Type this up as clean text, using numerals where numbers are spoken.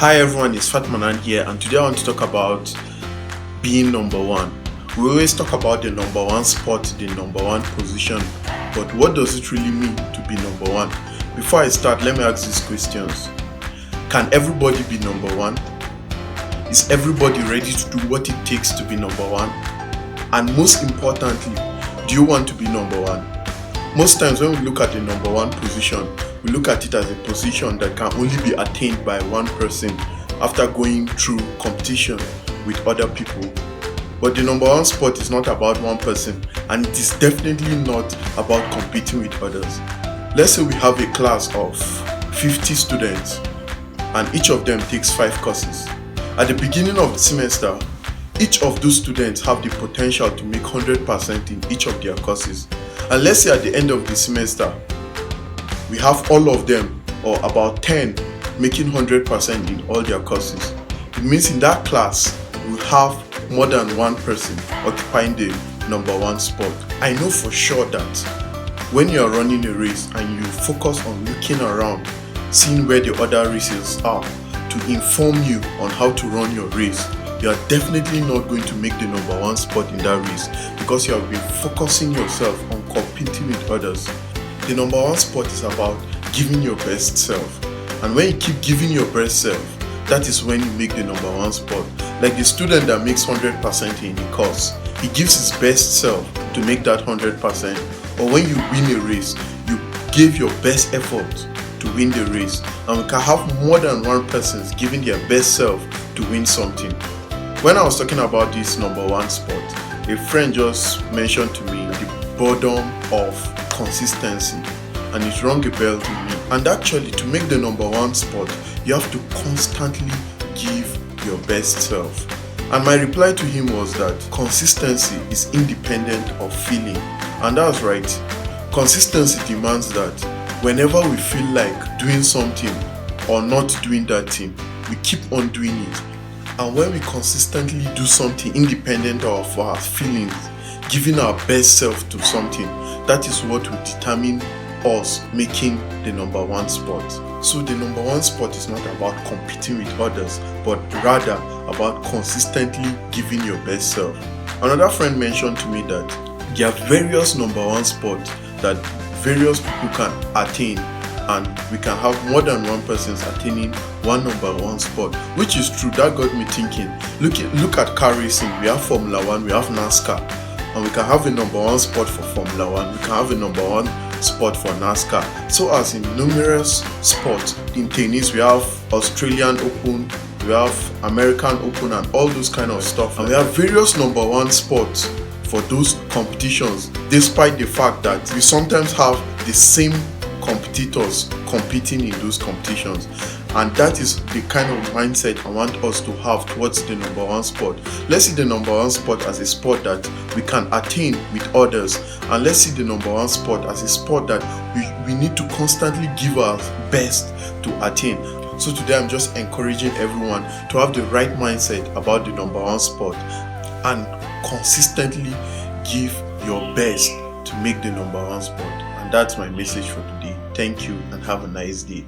Hi everyone, it's Fat Manan here, and today I want to talk about being number one. We always talk about the number one spot, the number one position, but what does it really mean to be number one? Before I start, let me ask these questions. Can everybody be number one? Is everybody ready to do what it takes to be number one? And most importantly, do you want to be number one? Most times when we look at the number one position, we look at it as a position that can only be attained by one person after going through competition with other people. But the number one spot is not about one person, and it is definitely not about competing with others. Let's say we have a class of 50 students and each of them takes 5 courses. At the beginning of the semester, each of those students have the potential to make 100% in each of their courses. And let's say at the end of the semester, we have all of them, or about 10, making 100% in all their courses. It means in that class, we have more than one person occupying the number one spot. I know for sure that when you are running a race and you focus on looking around, seeing where the other races are to inform you on how to run your race, you are definitely not going to make the number one spot in that race because you have been focusing yourself on competing with others. The number one spot is about giving your best self, and when you keep giving your best self, that is when you make the number one spot. Like the student that makes 100% in the course, he gives his best self to make that 100%. Or when you win a race, you give your best effort to win the race, and we can have more than one person giving their best self to win something. When I was talking about this number one spot, a friend just mentioned to me the boredom of consistency, and it rang a bell to me. And actually, to make the number one spot, you have to constantly give your best self. And my reply to him was that consistency is independent of feeling, and that's right. Consistency demands that whenever we feel like doing something or not doing that thing, we keep on doing it. And when we consistently do something independent of our feelings, giving our best self to something, that is what will determine us making the number one spot. So the number one spot is not about competing with others, but rather about consistently giving your best self. Another friend mentioned to me that there are various number one spots that various people can attain, and we can have more than one person attaining one number one spot, which is true. That got me thinking. Look at car racing. We have Formula 1, we have NASCAR, and we can have a number one spot for Formula 1, we can have a number one spot for NASCAR. So as in numerous sports, in tennis we have Australian Open, we have American Open, and all those kind of stuff. And we have various number one spots for those competitions, despite the fact that we sometimes have the same competitors competing in those competitions. And that is the kind of mindset I want us to have towards the number one spot. Let's see the number one spot as a sport that we can attain with others, and let's see the number one spot as a sport that we need to constantly give our best to attain. So today I'm just encouraging everyone to have the right mindset about the number one spot and consistently give your best to make the number one spot. And that's my message for today. Thank you and have a nice day.